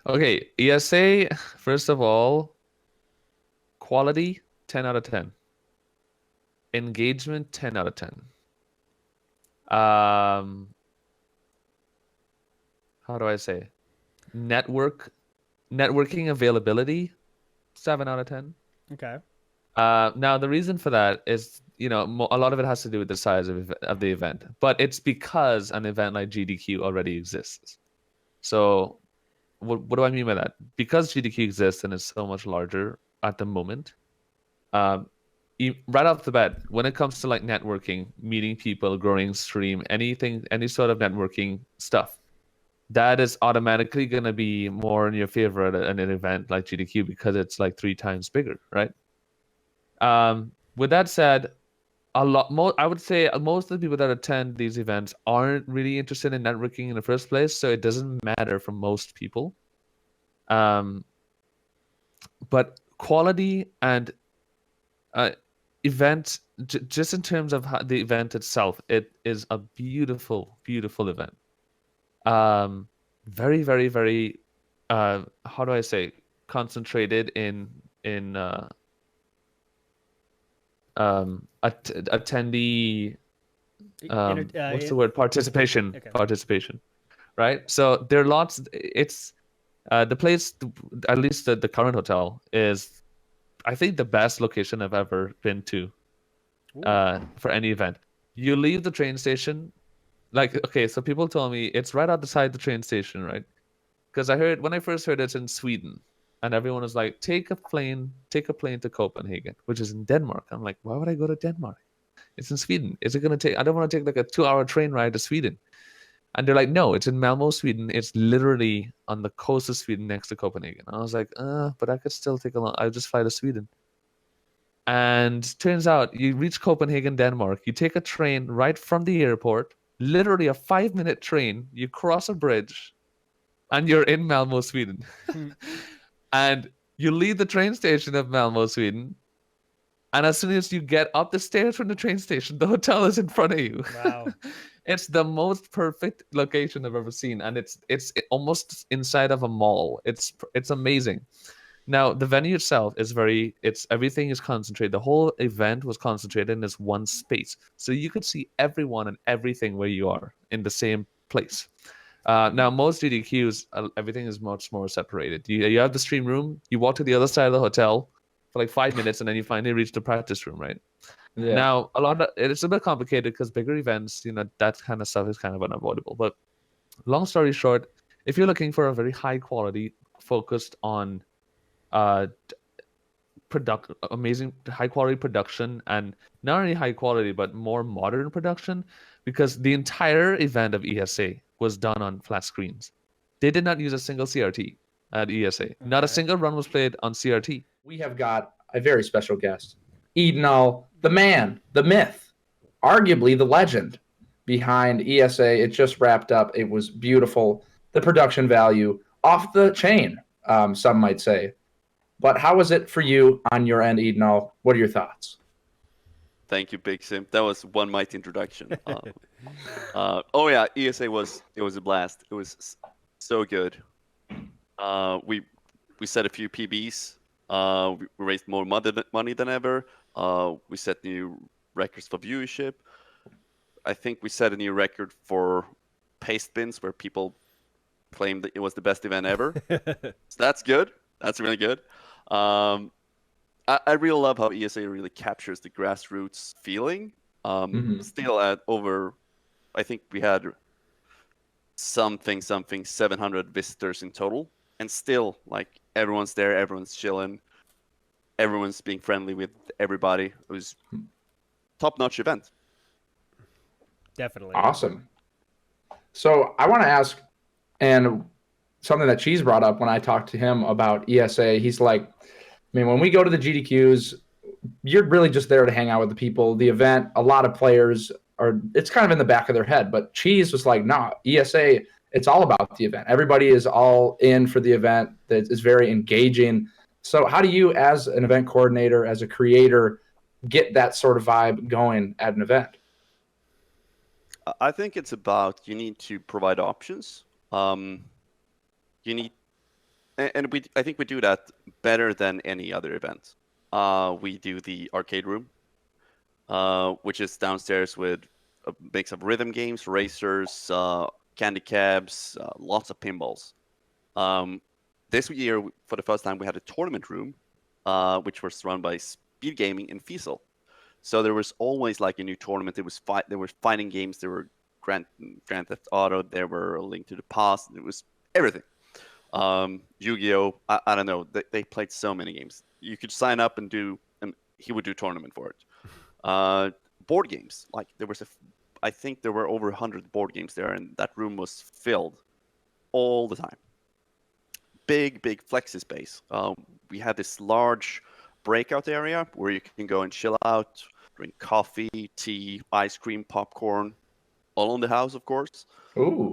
Okay, ESA, first of all, quality, 10 out of 10. Engagement, 10 out of 10. Um, how do I say? Networking availability, 7 out of 10. Okay. Now the reason for that is, a lot of it has to do with the size of the event, but it's because an event like GDQ already exists. So what do I mean by that? Because GDQ exists and is so much larger at the moment, um, right off the bat, when it comes to like networking, meeting people, growing stream, anything, any sort of networking stuff, that is automatically going to be more in your favor at an event like GDQ because it's like 3 times bigger, right? With that said, I would say most of the people that attend these events aren't really interested in networking in the first place, so it doesn't matter for most people. Um, but quality and event, just in terms of the event itself, it is a beautiful, beautiful event. Very, very, very, how do I say, concentrated in attendee, what's the word? Participation. Okay. Participation, right? So there are lots. It's the place, at least the current hotel is, I think, the best location I've ever been to for any event. You leave the train station, like, okay, so people told me it's right outside the train station, right? Because when I first heard it's in Sweden, and everyone was like, take a plane to Copenhagen, which is in Denmark. I'm like, why would I go to Denmark? It's in Sweden. Is it gonna take? I don't want to take like a 2-hour train ride to Sweden. And they're like, no, it's in Malmo, Sweden. It's literally on the coast of Sweden next to Copenhagen. I was like, but I could still I'll just fly to Sweden. And turns out you reach Copenhagen, Denmark. You take a train right from the airport, literally a 5-minute train. You cross a bridge, and you're in Malmo, Sweden. And you leave the train station of Malmo, Sweden. And as soon as you get up the stairs from the train station, the hotel is in front of you. Wow. It's the most perfect location I've ever seen, and it's almost inside of a mall. It's amazing. Now the venue itself is everything is concentrated. The whole event was concentrated in this one space, so you could see everyone and everything where you are in the same place. Now most GDQs, everything is much more separated. You have the stream room. You walk to the other side of the hotel for like 5 minutes, and then you finally reach the practice room, right? Yeah. Now, it's a bit complicated because bigger events, that kind of stuff is kind of unavoidable. But long story short, if you're looking for a very high quality, focused on amazing high quality production, and not only high quality but more modern production, because the entire event of ESA was done on flat screens. They did not use a single CRT at ESA. Okay. Not a single run was played on CRT. We have got a very special guest. Edenal, the man, the myth, arguably the legend behind ESA. It just wrapped up. It was beautiful. The production value off the chain, some might say. But how was it for you on your end, Edenal? What are your thoughts? Thank you, Big Sim. That was one mighty introduction. Oh yeah, ESA was a blast. It was so good. We set a few PBs. We raised more money than ever. We set new records for viewership. I think we set a new record for paste bins, where people claimed that it was the best event ever. So that's good. That's really good. I really love how ESA really captures the grassroots feeling. Still at over, I think we had something 700 visitors in total, and still, like, everyone's there, everyone's chilling, everyone's being friendly with everybody. It was top-notch event. Definitely. Awesome. So I want to ask, and something that Cheese brought up when I talked to him about ESA, he's like, I mean, when we go to the GDQs, you're really just there to hang out with the people. The event, a lot of players it's kind of in the back of their head, but Cheese was like, nah, ESA, it's all about the event. Everybody is all in for the event. That is very engaging. So how do you, as an event coordinator, as a creator, get that sort of vibe going at an event? I think it's about, you need to provide options. You need and I think we do that better than any other event. We do the arcade room, which is downstairs with a mix of rhythm games, racers, candy cabs, lots of pinballs. This year, for the first time, we had a tournament room, which was run by Speed Gaming and Fiesel. So there was always like a new tournament. There were fighting games. There were Grand Theft Auto. There were A Link to the Past. It was everything. Yu-Gi-Oh! I don't know. They played so many games. You could sign up and he would do tournament for it. Board games. Like I think there were over 100 board games there, and that room was filled all the time. Big flexi space. We had this large breakout area where you can go and chill out, drink coffee, tea, ice cream, popcorn, all in the house, of course. Ooh.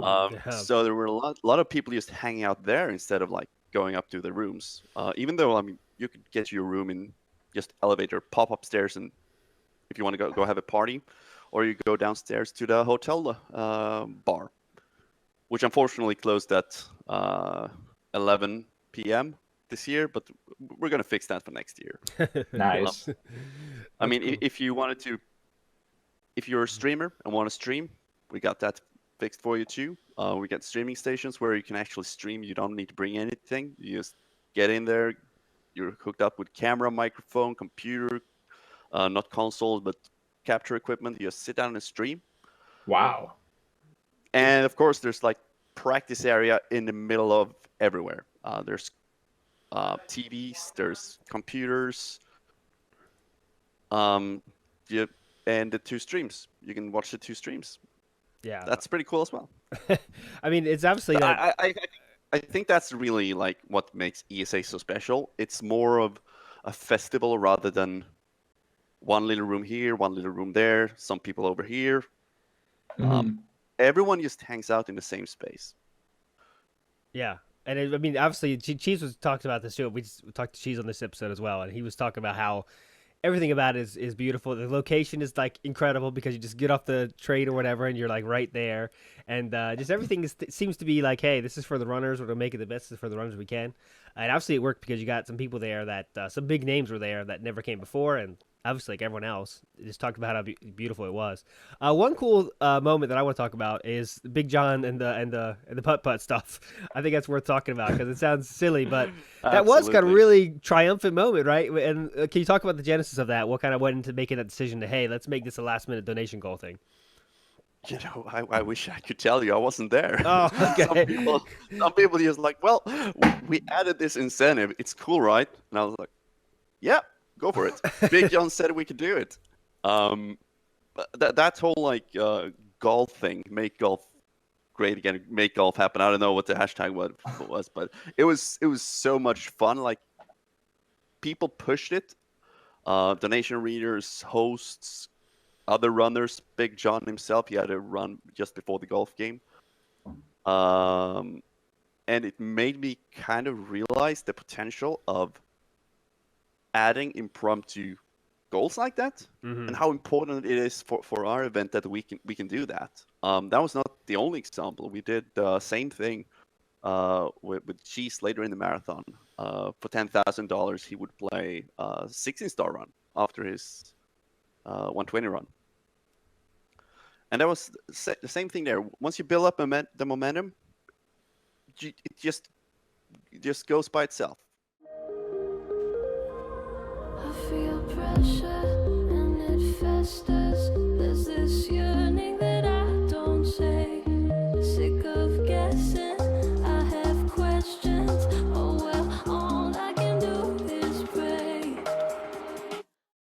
So there were a lot of people just hanging out there instead of like going up to the rooms. Even though, I mean, you could get to your room in just elevator, pop upstairs, and if you want to go have a party, or you go downstairs to the hotel bar, which unfortunately closed at 11 p.m. this year, but we're gonna fix that for next year. Nice. I mean, if you're a streamer and want to stream, we got that fixed for you too. We got streaming stations where you can actually stream. You don't need to bring anything. You just get in there. You're hooked up with camera, microphone, computer, not console, but capture equipment. You just sit down and stream. Wow. And of course, there's like practice area in the middle of everywhere. There's TVs, there's computers, and the two streams. You can watch the two streams. Yeah, That's pretty cool as well. I mean, it's obviously not... I think that's really like what makes ESA so special. It's more of a festival rather than one little room here, one little room there, some people over here. Everyone just hangs out in the same space. Yeah. And I mean, obviously, Cheese was talked about this too. We talked to Cheese on this episode as well, and he was talking about how everything about it is beautiful. The location is like incredible because you just get off the train or whatever, and you're like right there. And just everything seems to be like, hey, this is for the runners. We're gonna make it the best for the runners we can. And obviously, it worked because you got some people there that some big names were there that never came before, and obviously, like everyone else, just talked about how beautiful it was. One cool moment that I want to talk about is Big John and the putt stuff. I think that's worth talking about because it sounds silly, but that was kind of really triumphant moment, right? And can you talk about the genesis of that? What kind of went into making that decision to, hey, let's make this a last-minute donation goal thing? You know, I wish I could tell you I wasn't there. Oh, okay. some people just like, well, we added this incentive. It's cool, right? And I was like, yeah. Go for it. Big John said we could do it. That whole like golf thing, make golf great again, make golf happen. I don't know what the hashtag was, but it was so much fun. Like people pushed it. Donation readers, hosts, other runners. Big John himself, he had a run just before the golf game, and it made me kind of realize the potential of adding impromptu goals like that, and how important it is for our event that we can do that. That was not the only example. We did the same thing with Cheese later in the marathon. For $10,000, he would play a 16-star run after his 120 run. And that was the same thing there. Once you build up the momentum, it just goes by itself. I feel pressure and it festers. There's this yearning that